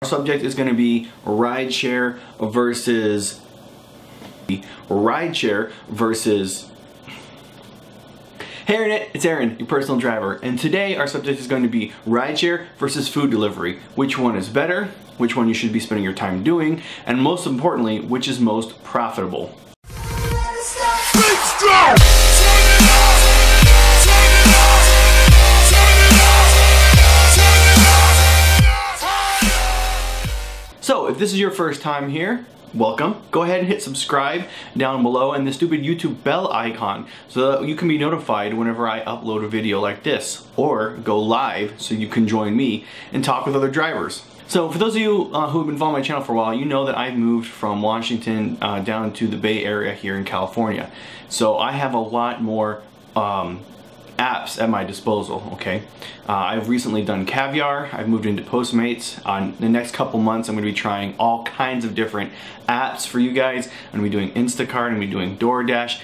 Our subject is going to be rideshare versus Hey Internet, it's Aaron, your personal driver, and today our subject is going to be rideshare versus food delivery. Which one is better, which one you should be spending your time doing, and most importantly, which is most profitable. Mystro! So if this is your first time here, welcome. Go ahead and hit subscribe down below and the stupid YouTube bell icon so that you can be notified whenever I upload a video like this, or go live so you can join me and talk with other drivers. So for those of you who have been following my channel for a while, you know that I've moved from Washington down to the Bay Area here in California. So I have a lot more apps at my disposal, okay? I've recently done Caviar, I've moved into Postmates. On the next couple months, I'm gonna be trying all kinds of different apps for you guys. I'm gonna be doing Instacart, I'm gonna be doing DoorDash.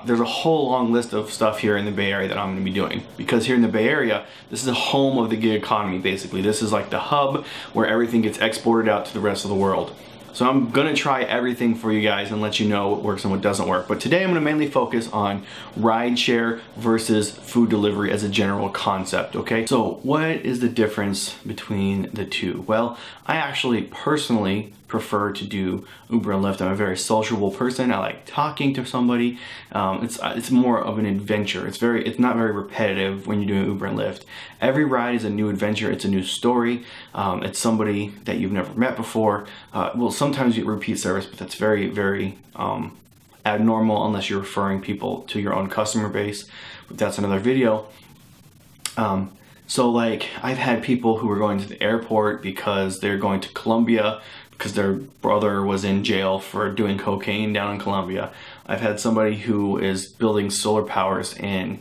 There's a whole long list of stuff here in the Bay Area that I'm gonna be doing. Because here in the Bay Area, this is the home of the gig economy, basically. This is like the hub where everything gets exported out to the rest of the world. So I'm gonna try everything for you guys and let you know what works and what doesn't work. But today I'm gonna mainly focus on rideshare versus food delivery as a general concept, okay? So what is the difference between the two? Well, I actually personally prefer to do Uber and Lyft. I'm a very sociable person. I like talking to somebody. It's more of an adventure. It's not very repetitive when you're doing Uber and Lyft. Every ride is a new adventure. It's a new story. It's somebody that you've never met before. Well, sometimes you get repeat service, but that's very, very abnormal unless you're referring people to your own customer base. But that's another video. So like, I've had people who are going to the airport because they're going to Colombia because their brother was in jail for doing cocaine down in Colombia. I've had somebody who is building solar powers in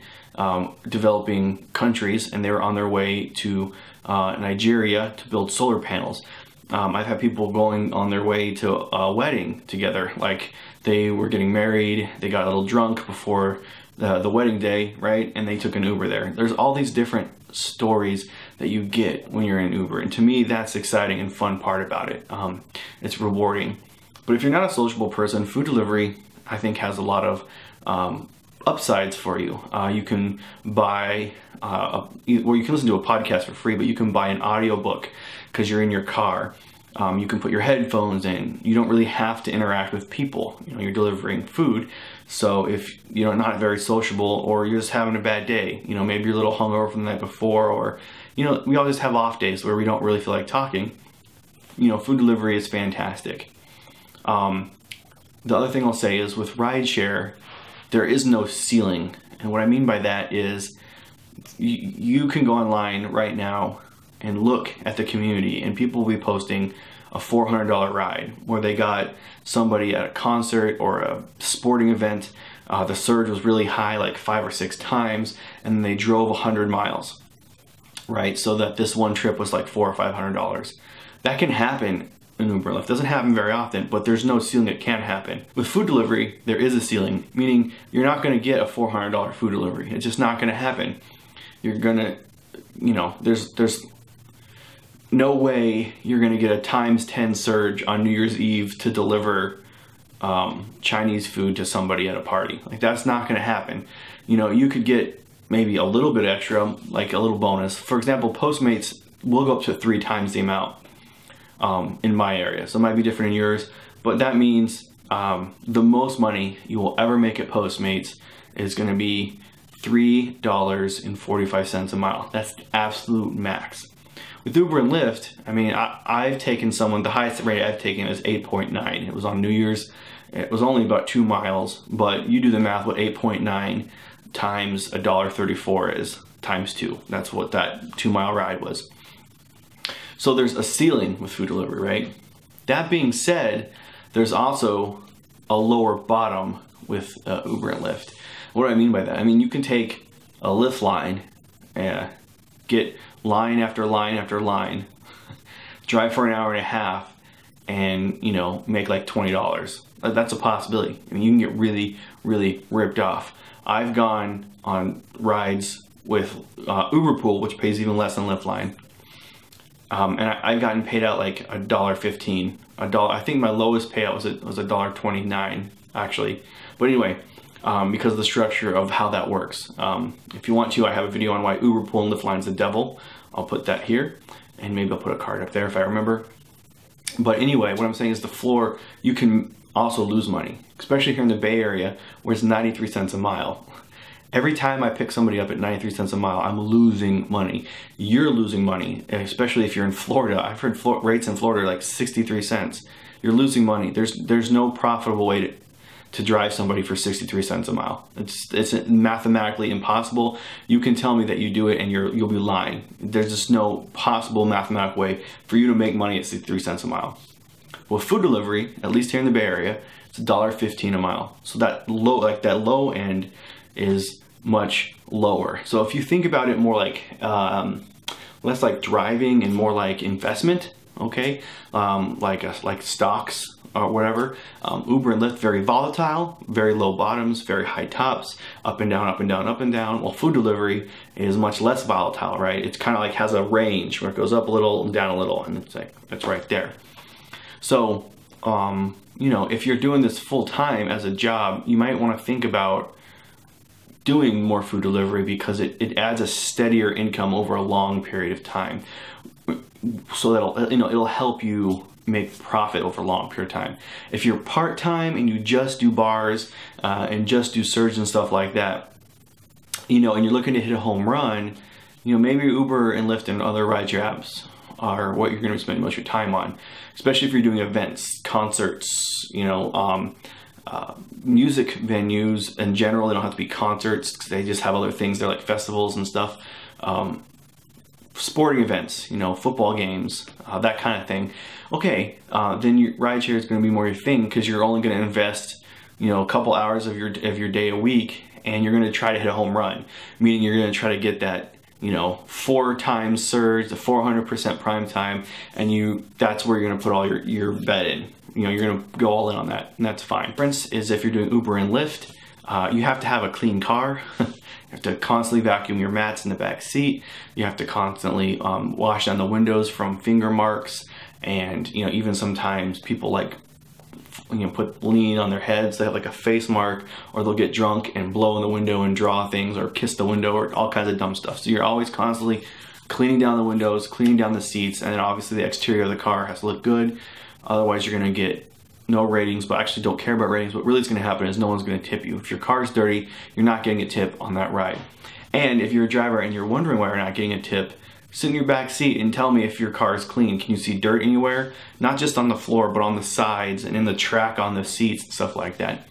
developing countries, and they were on their way to Nigeria to build solar panels. I've had people going on their way to a wedding together, like they were getting married, they got a little drunk before the wedding day, right? And they took an Uber there. There's all these different stories that you get when you're in Uber, and to me that's exciting and fun part about it. It's rewarding. But if you're not a sociable person, food delivery I think has a lot of upsides for you. You can buy or you can listen to a podcast for free, but you can buy an audiobook because you're in your car. You can put your headphones in. You don't really have to interact with people. You know, you're delivering food. So if you're not very sociable, or you're just having a bad day, you know, maybe you're a little hungover from the night before, or, you know, we all just have off days where we don't really feel like talking. You know, food delivery is fantastic. The other thing I'll say is with rideshare, there is no ceiling. And what I mean by that is you can go online right now and look at the community, and people will be posting a $400 ride where they got somebody at a concert or a sporting event. The surge was really high, like 5 or 6 times, and they drove 100 miles, right? So that this one trip was like $400 or $500. That can happen in Uber and Lyft. It doesn't happen very often, but there's no ceiling. It can happen. With food delivery, there is a ceiling, meaning you're not gonna get a $400 food delivery. It's just not gonna happen. You're gonna, you know, there's no way you're gonna get a ×10 surge on New Year's Eve to deliver Chinese food to somebody at a party. Like, that's not gonna happen. You know, you could get maybe a little bit extra, like a little bonus. For example, Postmates will go up to 3 times the amount in my area. So it might be different in yours, but that means the most money you will ever make at Postmates is gonna be $3.45 a mile. That's the absolute max. With Uber and Lyft, I mean, I've taken someone, the highest rate I've taken is 8.9. It was on New Year's. It was only about 2 miles, but you do the math, what 8.9 times $1.34 is, times 2. That's what that 2-mile ride was. So there's a ceiling with food delivery, right? That being said, there's also a lower bottom with Uber and Lyft. What do I mean by that? I mean, you can take a Lyft line, get line after line after line, drive for an hour and a half, and, you know, make like $20. That's a possibility. I mean, you can get really, really ripped off. I've gone on rides with Uber Pool, which pays even less than Lyft line, and I've gotten paid out like $1.15, $1. I think my lowest payout was $1.29 actually. But anyway, because of the structure of how that works. If you want to, I have a video on why Uber Pool and Lyft Line's the devil. I'll put that here, and maybe I'll put a card up there if I remember. But anyway, what I'm saying is the floor, you can also lose money, especially here in the Bay Area where it's 93 cents a mile. Every time I pick somebody up at 93 cents a mile, I'm losing money. You're losing money, especially if you're in Florida. I've heard rates in Florida are like 63 cents. You're losing money. There's no profitable way to drive somebody for 63 cents a mile. It's mathematically impossible. You can tell me that you do it and you'll be lying. There's just no possible mathematical way for you to make money at 63 cents a mile. Well, food delivery, at least here in the Bay Area, it's $1.15 a mile. So that low end is much lower. So if you think about it more like less like driving and more like investment, okay, like stocks or whatever. Uber and Lyft, very volatile, very low bottoms, very high tops, up and down, up and down, up and down. Well, food delivery is much less volatile, right? It's kind of like has a range where it goes up a little and down a little, and it's like, it's right there. So, you know, if you're doing this full time as a job, you might want to think about doing more food delivery because it adds a steadier income over a long period of time. So that'll, you know, it'll help you make profit over a long period of time. If you're part-time and you just do bars and just do surge and stuff like that, you know, and you're looking to hit a home run, you know, maybe Uber and Lyft and other rideshare apps are what you're going to spend most of your time on, especially if you're doing events, concerts, you know, music venues in general. They don't have to be concerts because they just have other things. They're like festivals and stuff. Sporting events, you know, football games, that kind of thing. Okay, then your rideshare is going to be more your thing because you're only going to invest, you know, a couple hours of your day a week, and you're going to try to hit a home run, meaning you're going to try to get that, you know, 4 times surge, the 400% prime time, and that's where you're going to put all your bet in. You know, you're going to go all in on that, and that's fine. The difference is if you're doing Uber and Lyft, you have to have a clean car. You have to constantly vacuum your mats in the back seat. You have to constantly wash down the windows from finger marks, and you know, even sometimes people like, you know, put lean on their heads. They have like a face mark, or they'll get drunk and blow in the window and draw things, or kiss the window, or all kinds of dumb stuff. So you're always constantly cleaning down the windows, cleaning down the seats, and then obviously the exterior of the car has to look good. Otherwise, you're going to get no ratings. But actually don't care about ratings. What really is going to happen is no one's going to tip you. If your car is dirty, you're not getting a tip on that ride. And if you're a driver and you're wondering why you're not getting a tip, sit in your back seat and tell me if your car is clean. Can you see dirt anywhere? Not just on the floor, but on the sides and in the track on the seats and stuff like that.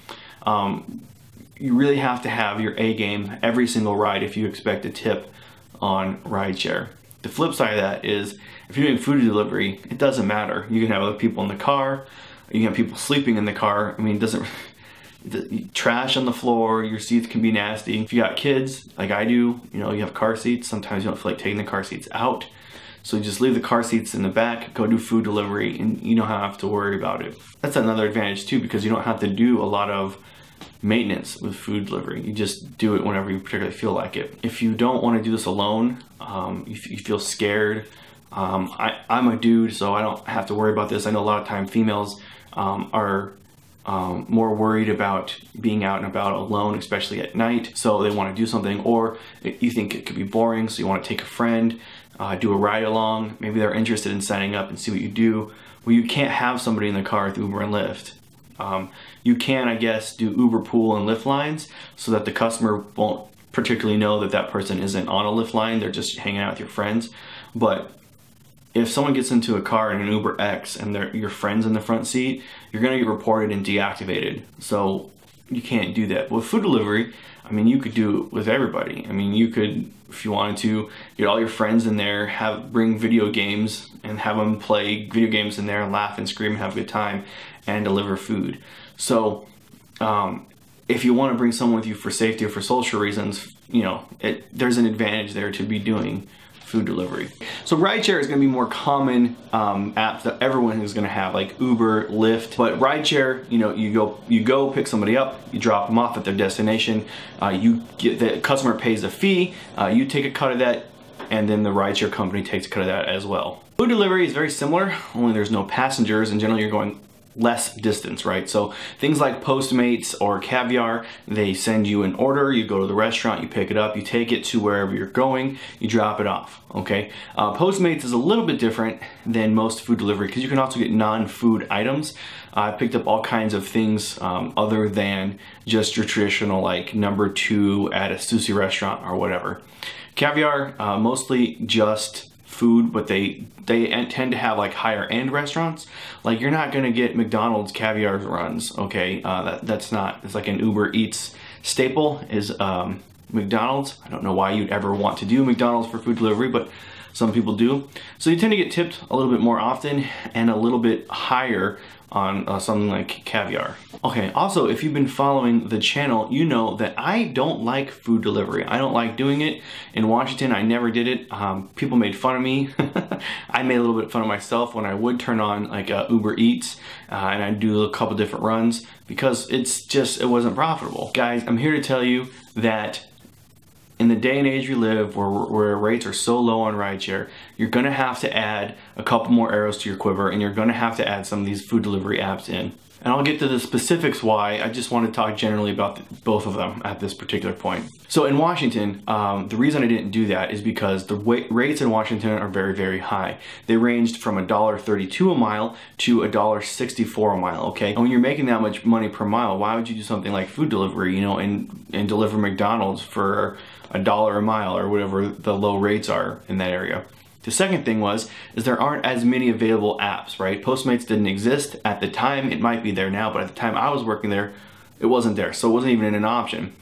You really have to have your A game every single ride if you expect a tip on rideshare. The flip side of that is if you're doing food delivery, it doesn't matter. You can have other people in the car. You can have people sleeping in the car. I mean, it doesn't, trash on the floor, your seats can be nasty. If you got kids, like I do, you know, you have car seats. Sometimes you don't feel like taking the car seats out. So just leave the car seats in the back, go do food delivery, and you don't have to worry about it. That's another advantage too, because you don't have to do a lot of maintenance with food delivery. You just do it whenever you particularly feel like it. If you don't want to do this alone, if you feel scared, I'm a dude, so I don't have to worry about this. I know a lot of time females are more worried about being out and about alone, especially at night, so they want to do something, or you think it could be boring, so you want to take a friend, do a ride along. Maybe they're interested in signing up and see what you do. Well, you can't have somebody in the car with Uber and Lyft. You can, I guess, do Uber Pool and Lyft lines so that the customer won't particularly know that that person isn't on a Lyft line, they're just hanging out with your friends. But if someone gets into a car in an Uber X and your friend's in the front seat, you're going to get reported and deactivated. So you can't do that. With food delivery, I mean, you could do it with everybody. I mean, you could, if you wanted to, get all your friends in there, bring video games and have them play video games in there and laugh and scream and have a good time and deliver food. So if you want to bring someone with you for safety or for social reasons, you know, there's an advantage there to be doing food delivery. So rideshare is going to be more common apps that everyone is going to have, like Uber, Lyft. But rideshare, you know, you go pick somebody up, you drop them off at their destination, the customer pays a fee, you take a cut of that, and then the rideshare company takes a cut of that as well. Food delivery is very similar, only there's no passengers, and generally you're going less distance, right? So things like Postmates or Caviar, they send you an order, you go to the restaurant, you pick it up, you take it to wherever you're going, you drop it off, okay? Postmates is a little bit different than most food delivery because you can also get non-food items. I picked up all kinds of things other than just your traditional like #2 at a sushi restaurant or whatever. Caviar, mostly just food, but they tend to have like higher end restaurants. Like you're not gonna get McDonald's caviar runs, okay? That's not, it's like an Uber Eats staple is McDonald's. I don't know why you'd ever want to do McDonald's for food delivery, but some people do. So you tend to get tipped a little bit more often and a little bit higher on something like Caviar. Okay, also if you've been following the channel, you know that I don't like food delivery. I don't like doing it. In Washington, I never did it. People made fun of me. I made a little bit of fun of myself when I would turn on like Uber Eats and I'd do a couple different runs because it wasn't profitable. Guys, I'm here to tell you that in the day and age we live where rates are so low on rideshare, you're gonna have to add a couple more arrows to your quiver and you're gonna have to add some of these food delivery apps in. And I'll get to the specifics why. I just want to talk generally about both of them at this particular point. So in Washington, the reason I didn't do that is because the rates in Washington are very, very high. They ranged from $1.32 a mile to $1.64 a mile, okay? And when you're making that much money per mile, why would you do something like food delivery, you know, and deliver McDonald's for $1 a mile or whatever the low rates are in that area? The second thing is there aren't as many available apps, right? Postmates didn't exist at the time. It might be there now, but at the time I was working there, it wasn't there. So it wasn't even an option.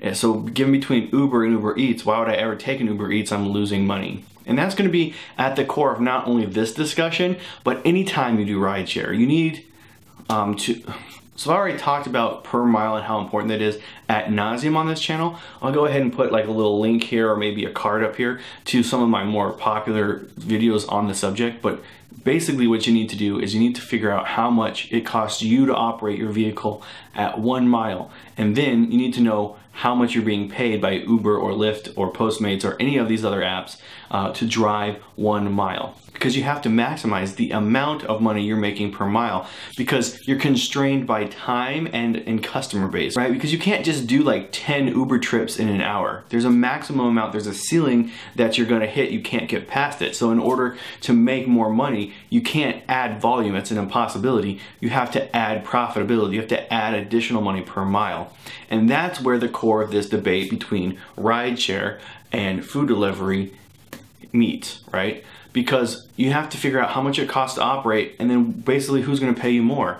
And so given between Uber and Uber Eats, why would I ever take an Uber Eats? I'm losing money. And that's gonna be at the core of not only this discussion, but anytime you do rideshare, you need So I already talked about per mile and how important that is ad nauseum on this channel. I'll go ahead and put like a little link here or maybe a card up here to some of my more popular videos on the subject. But basically what you need to do is you need to figure out how much it costs you to operate your vehicle at 1 mile. And then you need to know how much you're being paid by Uber or Lyft or Postmates or any of these other apps to drive 1 mile. Because you have to maximize the amount of money you're making per mile because you're constrained by time and customer base, right? Because you can't just do like 10 Uber trips in an hour. There's a maximum amount, there's a ceiling that you're gonna hit, you can't get past it. So in order to make more money, you can't add volume, it's an impossibility. You have to add profitability, you have to add additional money per mile. And that's where the core of this debate between rideshare and food delivery meets, right? Because you have to figure out how much it costs to operate and then basically who's going to pay you more.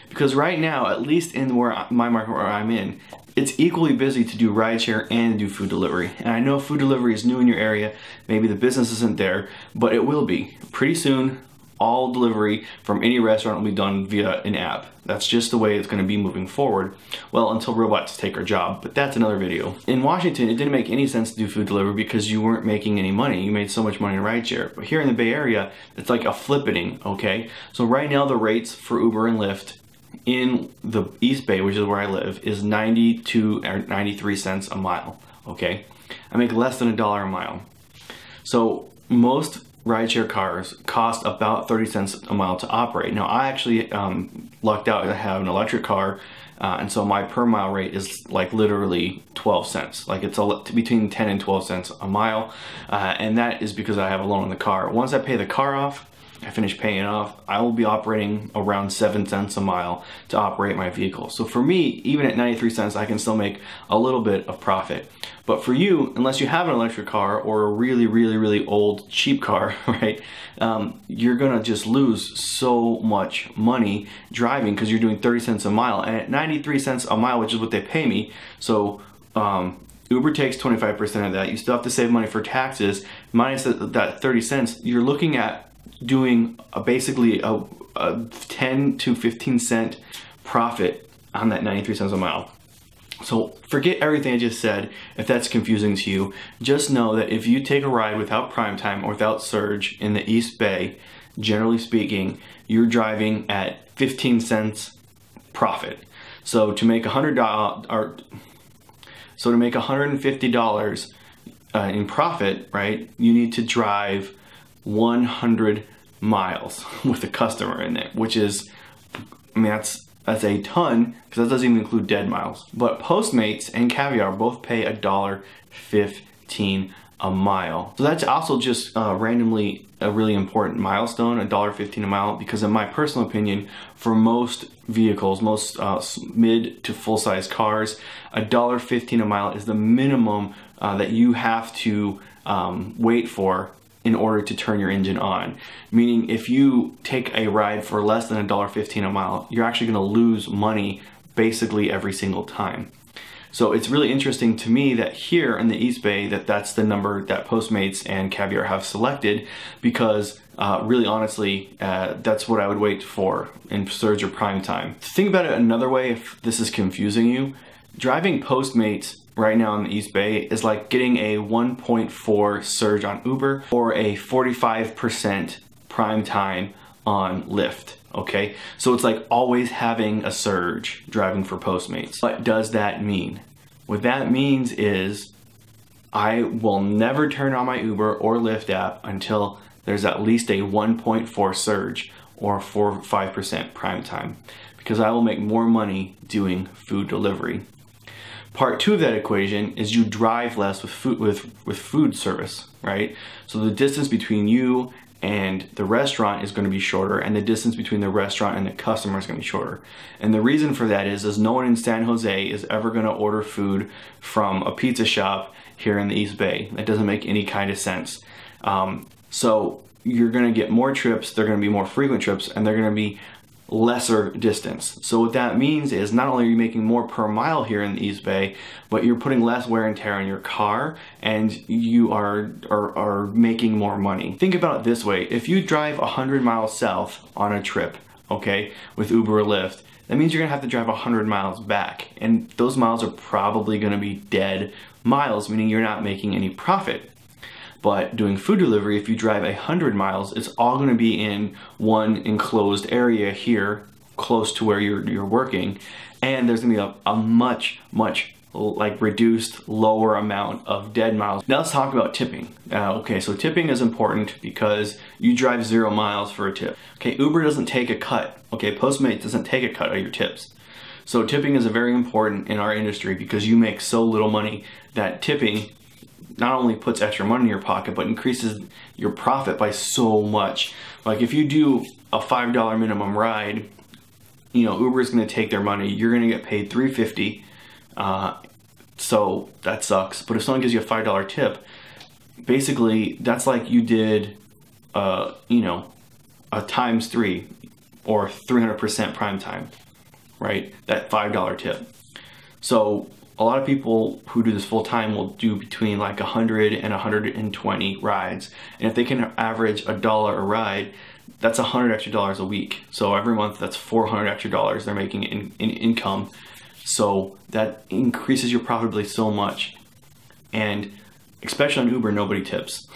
Because right now, at least in my market where I'm in, it's equally busy to do rideshare and do food delivery. And I know food delivery is new in your area, maybe the business isn't there, but it will be. Pretty soon, all delivery from any restaurant will be done via an app. That's just the way it's going to be moving forward. Well, until robots take our job, but that's another video. In Washington, it didn't make any sense to do food delivery because you weren't making any money. You made so much money in rideshare. But here in the Bay Area, it's like a flippening, okay? So right now the rates for Uber and Lyft in the East Bay, which is where I live, is 92 or 93 cents a mile, okay? I make less than $1 a mile. So most rideshare cars cost about 30 cents a mile to operate. Now I actually lucked out to have an electric car and so my per mile rate is like literally 12 cents. Like it's between 10 and 12 cents a mile and that is because I have a loan on the car. Once I pay the car off, I finish paying it off, I will be operating around 7 cents a mile to operate my vehicle. So for me, even at 93 cents, I can still make a little bit of profit. But for you, unless you have an electric car or a really, really, really old, cheap car, right, you're gonna just lose so much money driving because you're doing 30 cents a mile. And at 93 cents a mile, which is what they pay me, so Uber takes 25% of that. You still have to save money for taxes. Minus that 30 cents, you're looking at doing basically a 10 to 15 cent profit on that 93 cents a mile. So forget everything I just said if that's confusing to you. Just know that if you take a ride without prime time or without surge in the East Bay, generally speaking, you're driving at 15 cents profit. So to make $150 in profit, right, you need to drive 100 miles with a customer in it, which is, I mean, that's a ton, because that doesn't even include dead miles. But Postmates and Caviar both pay $1.15 a mile. So that's also just randomly a really important milestone, $1.15 a mile, because in my personal opinion, for most vehicles, most mid to full-size cars, $1.15 a mile is the minimum that you have to wait for in order to turn your engine on. Meaning if you take a ride for less than $1.15 a mile, you're actually gonna lose money basically every single time. So it's really interesting to me that here in the East Bay that's the number that Postmates and Caviar have selected, because really honestly, that's what I would wait for in surge or prime time. Think about it another way, if this is confusing you. Driving Postmates right now in the East Bay is like getting a 1.4 surge on Uber or a 45% prime time on Lyft. Okay, so it's like always having a surge driving for Postmates. What does that mean? What that means is I will never turn on my Uber or Lyft app until there's at least a 1.4 surge or 5% prime time, because I will make more money doing food delivery. Part two of that equation is you drive less with food service, right? So the distance between you and the restaurant is going to be shorter, and the distance between the restaurant and the customer is going to be shorter. And the reason for that is no one in San Jose is ever going to order food from a pizza shop here in the East Bay. That doesn't make any kind of sense. So you're going to get more trips, they're going to be more frequent trips, and they're going to be lesser distance. So what that means is not only are you making more per mile here in the East Bay, but you're putting less wear and tear on your car, and you are making more money. Think about it this way: if you drive 100 miles south on a trip, okay, with Uber or Lyft, that means you're gonna have to drive 100 miles back, and those miles are probably gonna be dead miles, meaning you're not making any profit. But doing food delivery, if you drive 100 miles, it's all going to be in one enclosed area here, close to where you're working, and there's going to be a much like reduced, lower amount of dead miles. Now let's talk about tipping. Okay, so tipping is important because you drive 0 miles for a tip. Okay, Uber doesn't take a cut. Okay, Postmates doesn't take a cut of your tips. So tipping is very important in our industry because you make so little money that tipping not only puts extra money in your pocket, but increases your profit by so much. Like if you do a $5 minimum ride, you know, Uber is going to take their money. You're going to get paid $3.50. So that sucks. But if someone gives you a $5 tip, basically that's like you did, you know, a ×3 or 300% prime time, right? That $5 tip. So a lot of people who do this full time will do between like 100 and 120 rides. And if they can average $1 a ride, that's $100 extra a week. So every month that's $400 extra they're making in income. So that increases your profitability so much. And especially on Uber, nobody tips.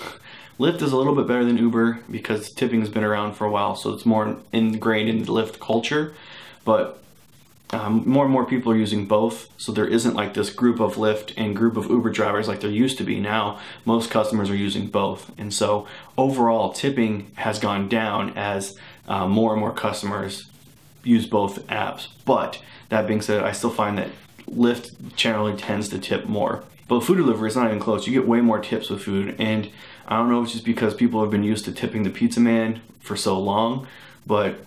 Lyft is a little bit better than Uber because tipping has been around for a while, so it's more ingrained in the Lyft culture. But more and more people are using both, so there isn't like this group of Lyft and group of Uber drivers like there used to be. Now most customers are using both, and so overall tipping has gone down as more and more customers use both apps. But that being said, I still find that Lyft generally tends to tip more. But food delivery is not even close. You get way more tips with food, and I don't know if it's just because people have been used to tipping the pizza man for so long, but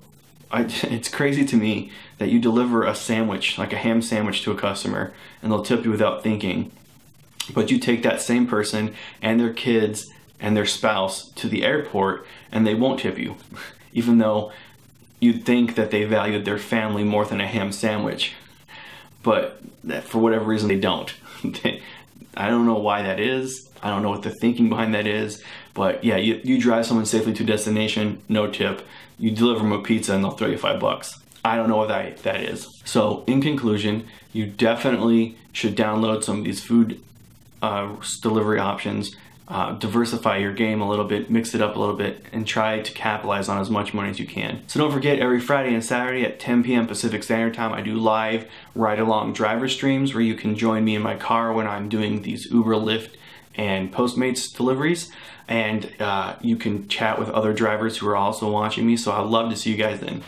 it's crazy to me that you deliver a sandwich, like a ham sandwich, to a customer and they'll tip you without thinking. But you take that same person and their kids and their spouse to the airport and they won't tip you, even though you'd think that they valued their family more than a ham sandwich. But for whatever reason, they don't. I don't know why that is. I don't know what the thinking behind that is. But yeah, you drive someone safely to a destination, no tip. You deliver them a pizza and they'll throw you $5. I don't know what that is. So in conclusion, you definitely should download some of these food delivery options, diversify your game a little bit, mix it up a little bit, and try to capitalize on as much money as you can. So don't forget, every Friday and Saturday at 10 p.m. Pacific Standard Time, I do live ride-along driver streams where you can join me in my car when I'm doing these Uber, Lyft, and Postmates deliveries, and you can chat with other drivers who are also watching me, so I'd love to see you guys then.